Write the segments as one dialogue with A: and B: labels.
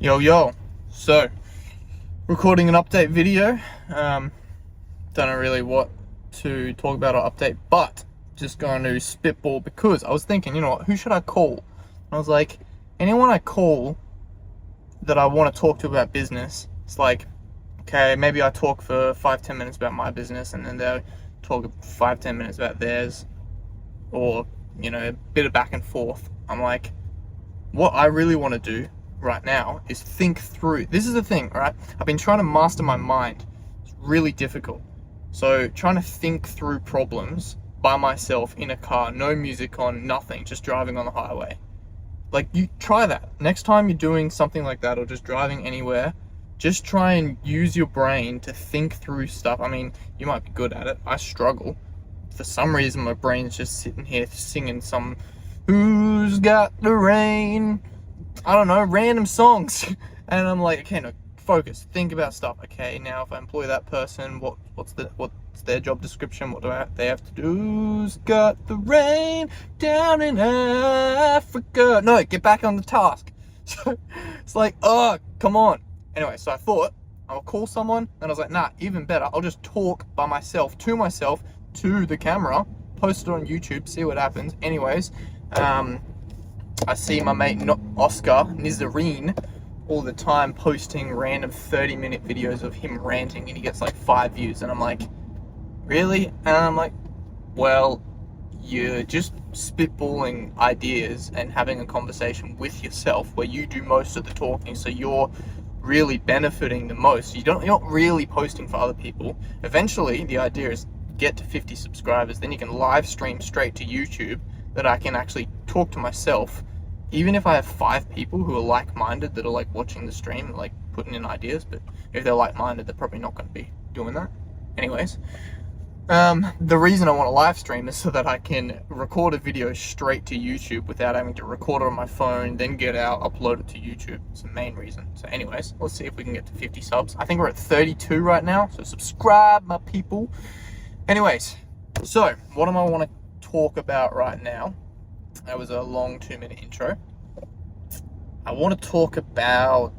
A: Yo, so recording an update video. Don't know really what to talk about or update, but just going to spitball because I was thinking, you know what, who should I call? I was like, anyone I call that I want to talk to about business. It's like, okay, maybe I talk for 5-10 minutes about my business and then they'll talk 5-10 minutes about theirs, or, a bit of back and forth. I'm like, what I really want to do right now is think through. This is the thing, right? I've been trying to master my mind. It's really difficult. So trying to think through problems by myself in a car, no music on, nothing, just driving on the highway. Like, you try that. Next time you're doing something like that or just driving anywhere, just try and use your brain to think through stuff. I mean, you might be good at it. I struggle. For some reason, my brain's just sitting here singing some "Who's Got the Rain?" I don't know, random songs. And I'm like, okay, no, focus, think about stuff. Okay, now if I employ that person, what's their job description? What do they have to do? Who's got the rain down in Africa? No, get back on the task. So it's like, oh, come on. Anyway, so I thought I'll call someone, and I was like, nah, even better. I'll just talk by myself, to the camera, post it on YouTube, see what happens. Anyways, I see my mate Oscar Nizarine all the time posting random 30-minute videos of him ranting, and he gets like 5 views, and I'm like, really? And I'm like, well, you're just spitballing ideas and having a conversation with yourself where you do most of the talking, so you're really benefiting the most. You're not really posting for other people. Eventually, the idea is get to 50 subscribers, then you can live stream straight to YouTube, that I can actually talk to myself. Even if I have 5 people who are like-minded that are like watching the stream, like putting in ideas, but if they're like-minded, they're probably not going to be doing that. Anyways, the reason I want to live stream is so that I can record a video straight to YouTube without having to record it on my phone, then get out, upload it to YouTube. It's the main reason. So anyways, let's see if we can get to 50 subs. I think we're at 32 right now, so subscribe, my people. Anyways, so what do I want to talk about right now? That was a long 2-minute intro. I want to talk about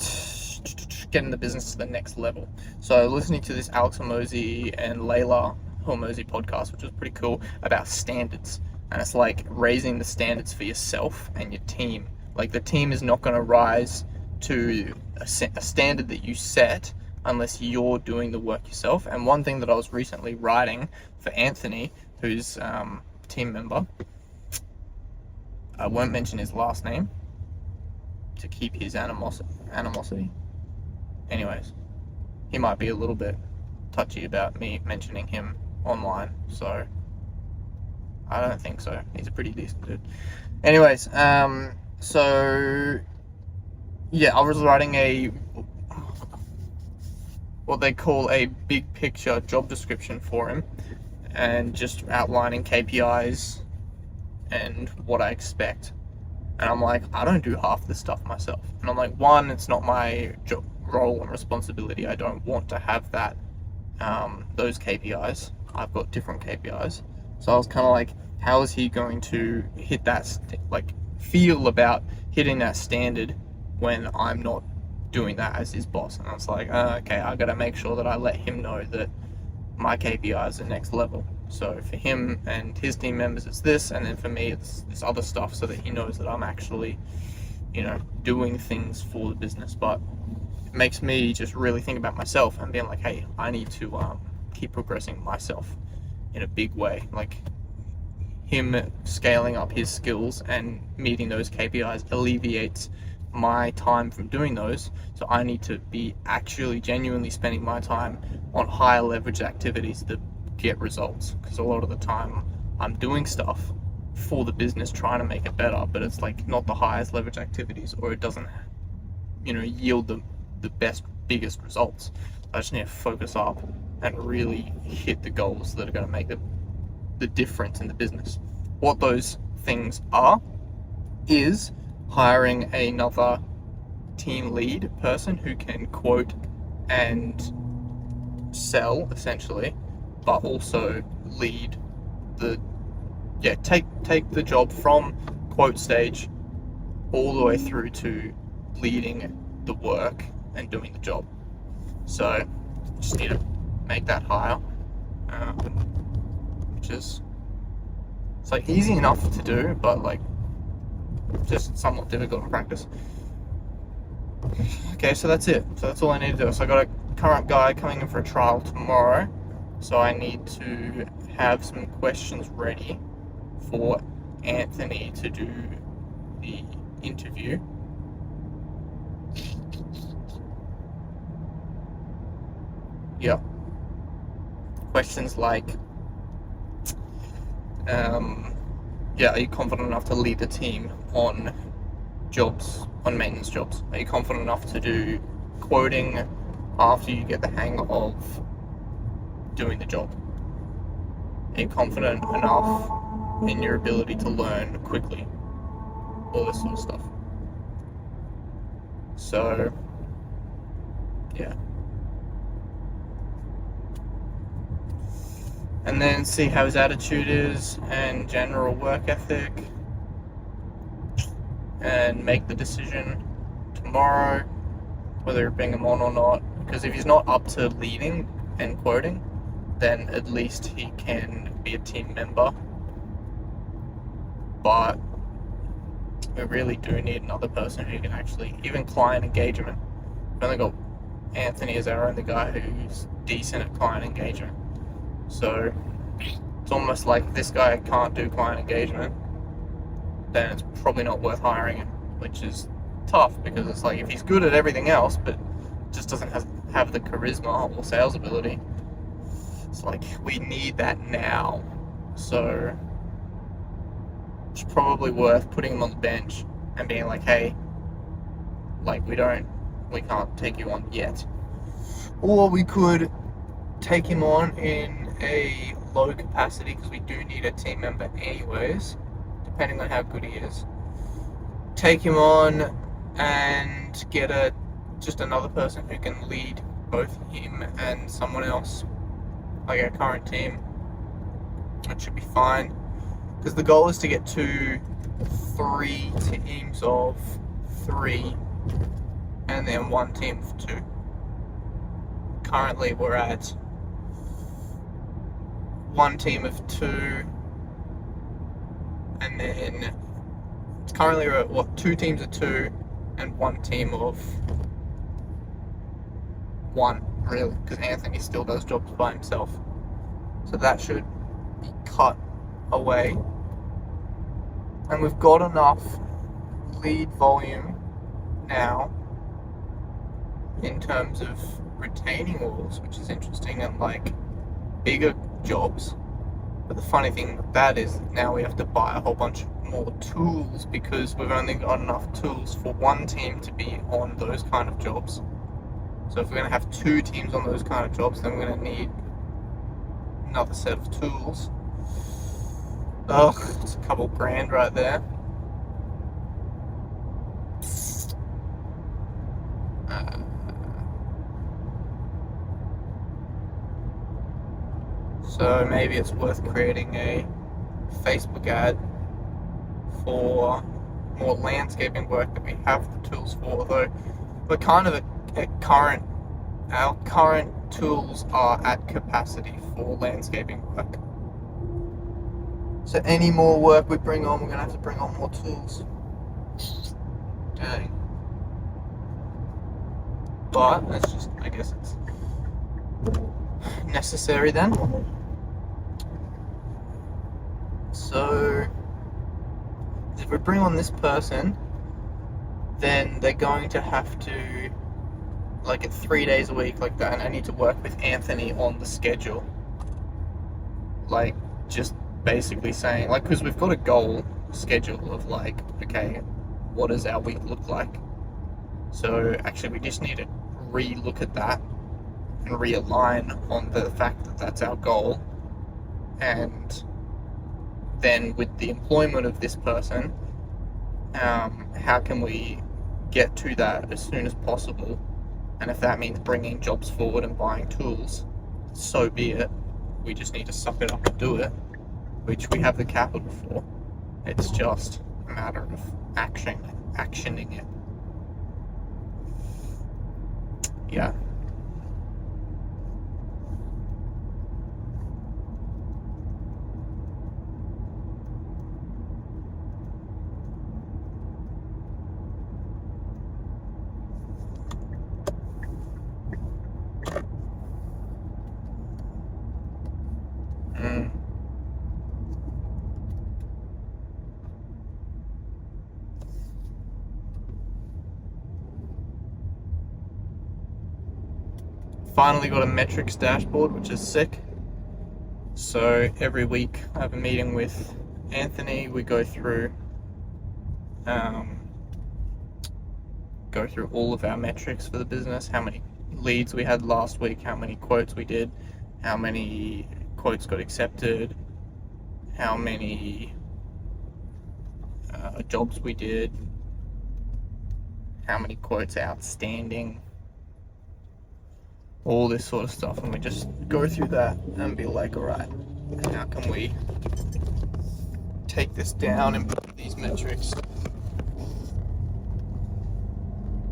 A: getting the business to the next level. So listening to this Alex Hormozi and Layla Hormozi podcast, which was pretty cool, about standards. And it's like raising the standards for yourself and your team. Like, the team is not going to rise to a standard that you set unless you're doing the work yourself. And one thing that I was recently writing for Anthony, who's a team member, I won't mention his last name to keep his animosity. Anyways, he might be a little bit touchy about me mentioning him online, so I don't think so. He's a pretty decent dude. Anyways, so yeah, I was writing what they call a big picture job description for him, and just outlining KPIs and what I expect. And I'm like, I don't do half this stuff myself. And I'm like, one, it's not my job role and responsibility. I don't want to have that, those KPIs. I've got different KPIs. So I was kind of like, how is he going to hit that, feel about hitting that standard when I'm not doing that as his boss? And I was like, okay, I got to make sure that I let him know that my KPIs are next level. So for him and his team members, it's this, and then for me, it's this other stuff, so that he knows that I'm actually, doing things for the business. But it makes me just really think about myself and being like, hey, I need to keep progressing myself in a big way. Like, him scaling up his skills and meeting those KPIs alleviates my time from doing those. So I need to be actually genuinely spending my time on higher leverage activities that get results, because a lot of the time I'm doing stuff for the business trying to make it better, but it's like not the highest leverage activities, or it doesn't yield the biggest results. I just need to focus up and really hit the goals that are going to make the difference in the business. What those things are is hiring another team lead person who can quote and sell, essentially, but also lead take the job from quote stage all the way through to leading the work and doing the job. So just need to make that hire, which is, it's like easy enough to do, but like just somewhat difficult in practice. Okay, so that's it. So that's all I need to do. So I got a current guy coming in for a trial tomorrow, so I need to have some questions ready for Anthony to do the interview. Yep. Questions like, are you confident enough to lead a team on jobs, on maintenance jobs? Are you confident enough to do quoting after you get the hang of doing the job? Are you confident enough in your ability to learn quickly? All this sort of stuff. So, yeah. And then see how his attitude is and general work ethic, and make the decision tomorrow whether to bring him on or not. Because if he's not up to leading and quoting, then at least he can be a team member. But we really do need another person who can actually, even client engagement. We've only got Anthony as our only guy who's decent at client engagement. So it's almost like this guy can't do client engagement, then it's probably not worth hiring him, which is tough, because it's like if he's good at everything else but just doesn't have the charisma or sales ability, it's like we need that now. So it's probably worth putting him on the bench and being like, hey, like we can't take you on yet. Or we could take him on in a low capacity, because we do need a team member anyways, depending on how good he is. Take him on and get just another person who can lead both him and someone else, like our current team. It should be fine, because the goal is to get to 3 teams of 3 and then 1 team of 2. Currently we're at 1 team of 2, and then currently we're at 2 teams of 2 and 1 team of 1, really, because Anthony still does jobs by himself. So that should be cut away. And we've got enough lead volume now in terms of retaining walls, which is interesting, and like bigger jobs. But the funny thing with that is now we have to buy a whole bunch more tools, because we've only got enough tools for 1 team to be on those kind of jobs. So if we're going to have 2 teams on those kind of jobs, then we're going to need another set of tools. Ugh, it's a couple grand right there. So maybe it's worth creating a Facebook ad for more landscaping work that we have the tools for, though we're kind of our current tools are at capacity for landscaping work. So any more work we bring on, we're going to have to bring on more tools. Dang. But that's just, I guess it's necessary then. So if we bring on this person, then they're going to have to, like, at 3 days a week like that, and I need to work with Anthony on the schedule. Like, just basically saying, like, because we've got a goal schedule of like, okay, what does our week look like? So actually we just need to re-look at that and realign on the fact that that's our goal. And then with the employment of this person, how can we get to that as soon as possible? And if that means bringing jobs forward and buying tools, so be it. We just need to suck it up and do it, which we have the capital for. It's just a matter of actioning it. yeah. Mm. Finally got a metrics dashboard, which is sick. So every week I have a meeting with Anthony. We go through all of our metrics for the business, how many leads we had last week, how many quotes we did, how many quotes got accepted, how many jobs we did, how many quotes outstanding, all this sort of stuff. And we just go through that and be like, all right, how can we take this down and put these metrics?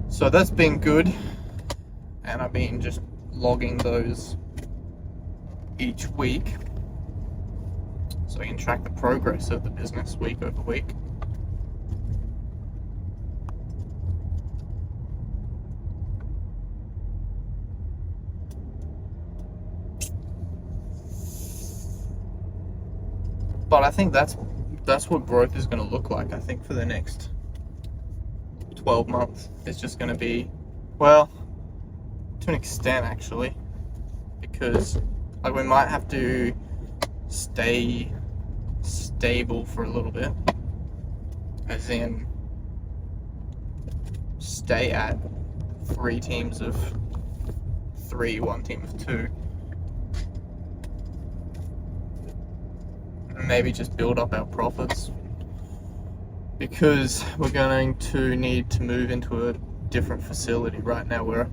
A: So that's been good, and I've been just logging those each week so I can track the progress of the business week over week. But I think that's what growth is going to look like. I think for the next 12 months, it's just going to be, well, to an extent actually, because like we might have to stay stable for a little bit, as in stay at 3 teams of 3, 1 team of 2. Maybe just build up our profits, because we're going to need to move into a different facility. Right now we're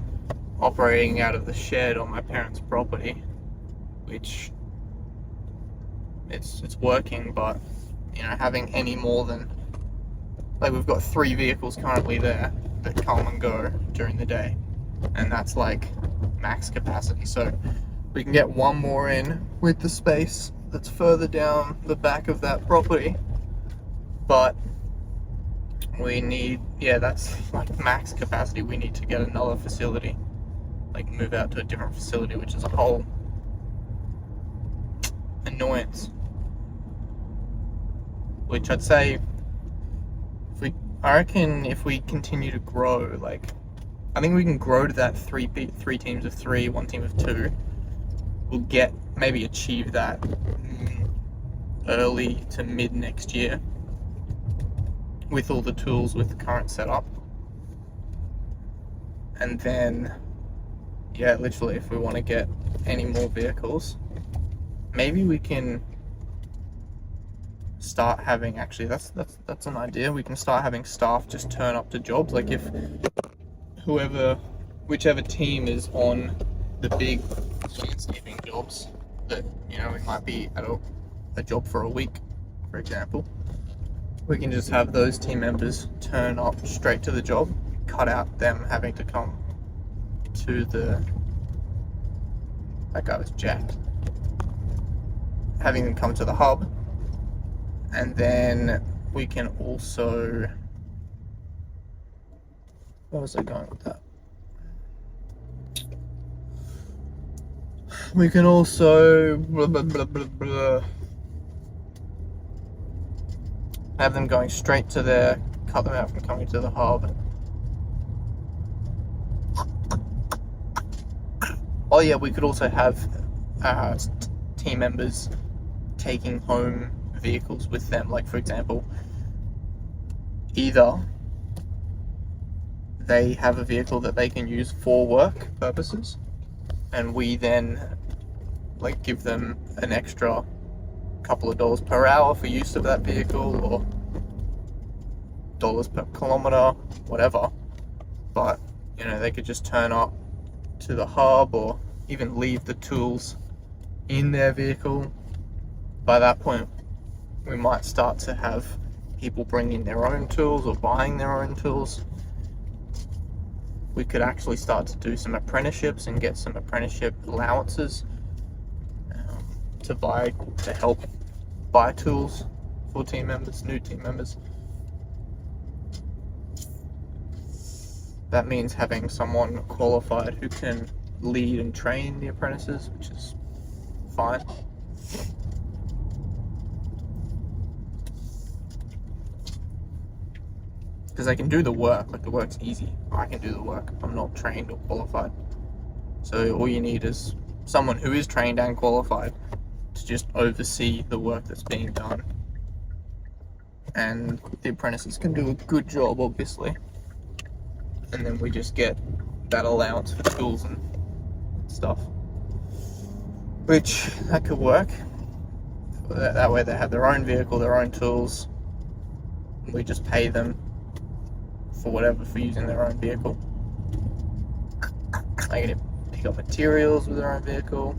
A: operating out of the shed on my parents' property, which it's working, but you know, having any more than, like, we've got 3 vehicles currently there that come and go during the day, and that's like max capacity. So we can get 1 more in with the space that's further down the back of that property, but we need, that's like max capacity. We need to get another facility, like move out to a different facility, which is a whole annoyance. Which I'd say, I reckon if we continue to grow, like, I think we can grow to that 3 teams of 3, 1 team of 2. We'll maybe achieve that early to mid next year with all the tools with the current setup. And then, literally, if we want to get any more vehicles, maybe we can start having, actually, that's an idea. We can start having staff just turn up to jobs. Like, if whichever team is on the big landscaping jobs, that, you know, we might be at a job for a week, for example, we can just have those team members turn up straight to the job, cut out them having to come to that guy was jacked, having them come to the hub. And then we can also, where was I going with that? We can also have them going straight to cut them out from coming to the hub. Oh yeah, we could also have team members taking home vehicles with them. Like, for example, either they have a vehicle that they can use for work purposes, and we then like give them an extra couple of dollars per hour for use of that vehicle, or dollars per kilometer, whatever. But you know, they could just turn up to the hub, or even leave the tools in their vehicle. By that point, we might start to have people bring in their own tools or buying their own tools. we could actually start to do some apprenticeships and get some apprenticeship allowances to help buy tools for team members, new team members. That means having someone qualified who can lead and train the apprentices, which is fine. Because they can do the work, like the work's easy. I can do the work. I'm not trained or qualified. So all you need is someone who is trained and qualified to just oversee the work that's being done. And the apprentices can do a good job, obviously. And then we just get that allowance for tools and stuff. Which, that could work. That way they have their own vehicle, their own tools. We just pay them for using their own vehicle. I get to pick up materials with their own vehicle.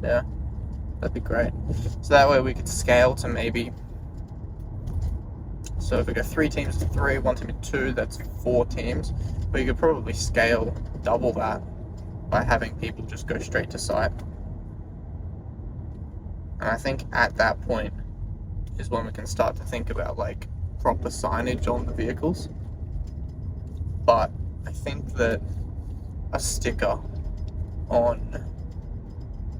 A: Yeah, that'd be great. So that way we could scale to maybe, so if we go 3 teams to 3, 1 team to 2, that's 4 teams. But you could probably scale double that by having people just go straight to site. And I think at that point is when we can start to think about like proper signage on the vehicles. But I think that a sticker on,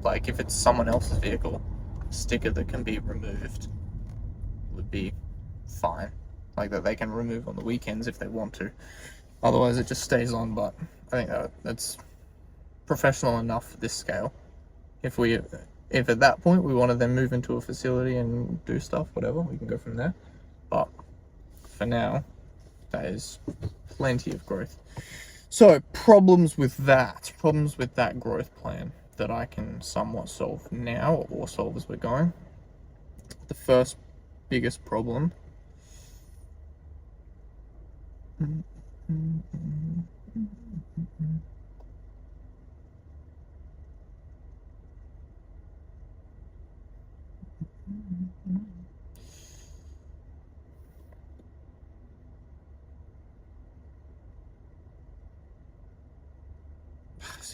A: like if it's someone else's vehicle, a sticker that can be removed would be fine. Like that they can remove on the weekends if they want to. Otherwise it just stays on, but I think that's professional enough for this scale. If at that point we want to then move into a facility and do stuff, whatever, we can go from there. But for now, that is plenty of growth. So problems with that growth plan that I can somewhat solve now or solve as we're going. The first biggest problem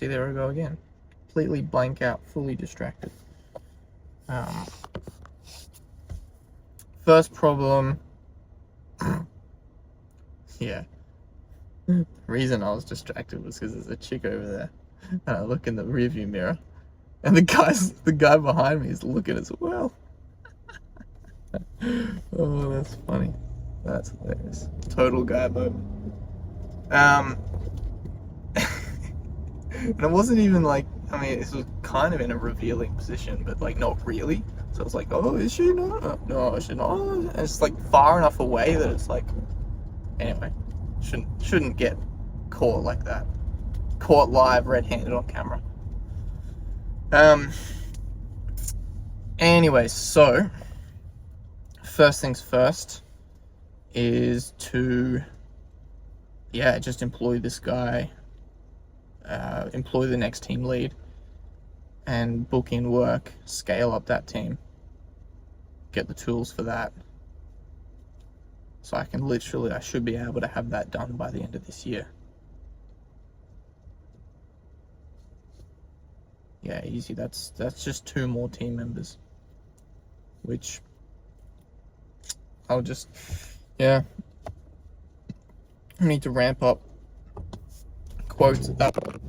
A: see, there we go again. Completely blank out, fully distracted. First problem. Yeah. The reason I was distracted was because there's a chick over there. And I look in the rearview mirror. And the guy behind me is looking as well. Oh, that's funny. That's hilarious. Total guy moment. And it wasn't even like, I mean, this was kind of in a revealing position, but like not really. So I was like, oh, is she not? No, she's not. And it's like far enough away that it's like, anyway, shouldn't get caught like that. Caught live, red-handed on camera. Anyways, so first things first is to, just employ this guy. Employ the next team lead and book in work, scale up that team, get the tools for that. So I should be able to have that done by the end of this year. Yeah, easy. That's just 2 more team members, which I'll just, I need to ramp up quotes at that point.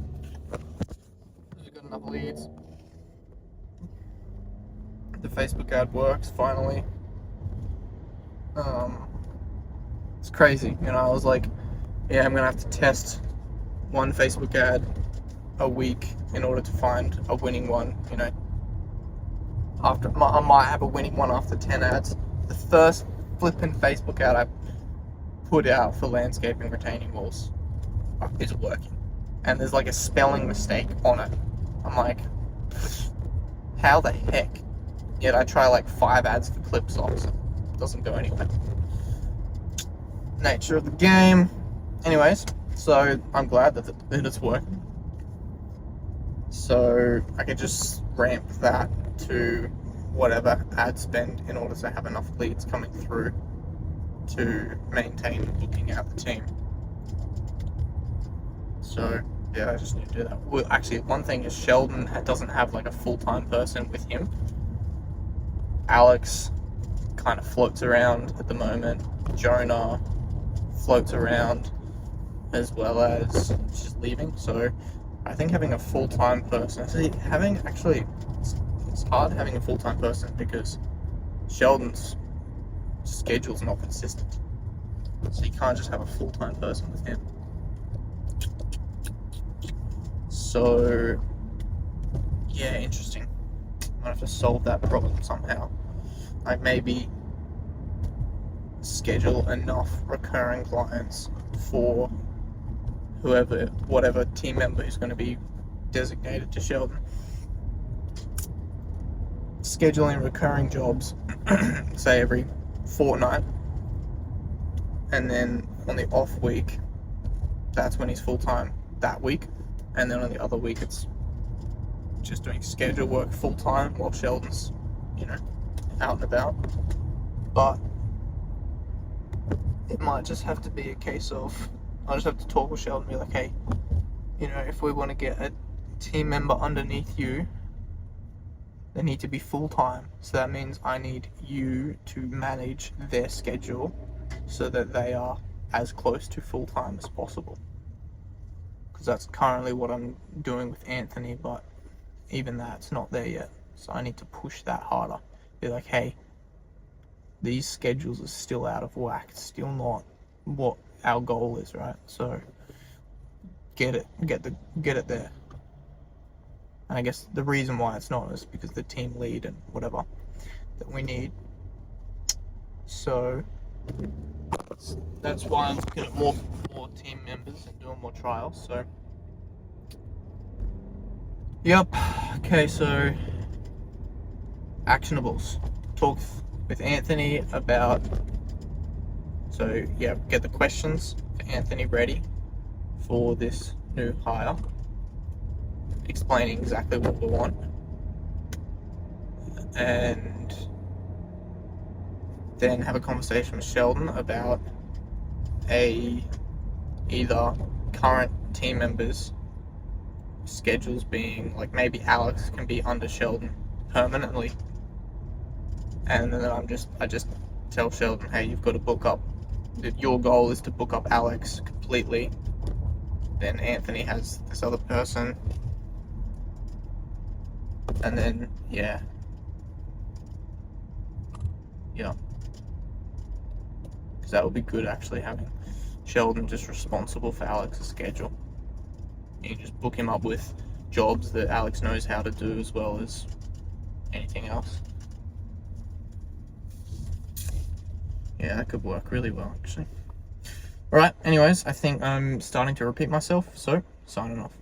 A: We've got enough leads. The Facebook ad works finally. It's crazy, I was like, I'm gonna have to test one Facebook ad a week in order to find a winning one. I might have a winning one after 10 ads. The first flipping Facebook ad I put out for landscaping retaining walls is working. And there's like a spelling mistake on it. I'm like, how the heck? Yet I try like 5 ads for clip socks. It doesn't go anywhere. Nature of the game. Anyways, so I'm glad that it's working. So I could just ramp that to whatever ad spend in order to have enough leads coming through to maintain booking out the team. So yeah, I just need to do that. Well, actually, one thing is Sheldon doesn't have like a full-time person with him. Alex kind of floats around at the moment. Jonah floats around, as well as she's leaving. So I think having a full-time person, it's hard having a full-time person because Sheldon's schedule's not consistent. So you can't just have a full-time person with him. So yeah, interesting. I have to solve that problem somehow. Like maybe schedule enough recurring clients for whatever team member is going to be designated to Sheldon. Scheduling recurring jobs, say every fortnight, and then on the off week, that's when he's full time that week, and then on the other week it's just doing schedule work full time while Sheldon's, out and about. But it might just have to be a case of I'll just have to talk with Sheldon and be like, hey, if we want to get a team member underneath you, they need to be full time. So that means I need you to manage their schedule so that they are as close to full time as possible. Because that's currently what I'm doing with Anthony, but even that's not there yet. So I need to push that harder. Be like, hey, these schedules are still out of whack. It's still not what our goal is, right? So get it there. And I guess the reason why it's not is because the team lead and whatever that we need. So that's why I'm looking at more team members and doing more trials. So yep. Okay, so actionables. Talk with Anthony about, so yeah, get the questions for Anthony ready for this new hire, explaining exactly what we want, and then have a conversation with Sheldon about either current team members' schedules being, like, maybe Alex can be under Sheldon permanently, and then I just tell Sheldon, hey, you've got to book up, if your goal is to book up Alex completely, then Anthony has this other person, and then yeah, because that would be good, actually, having Sheldon just responsible for Alex's schedule. You just book him up with jobs that Alex knows how to do as well as anything else. Yeah, that could work really well, actually. Alright, anyways, I think I'm starting to repeat myself, so signing off.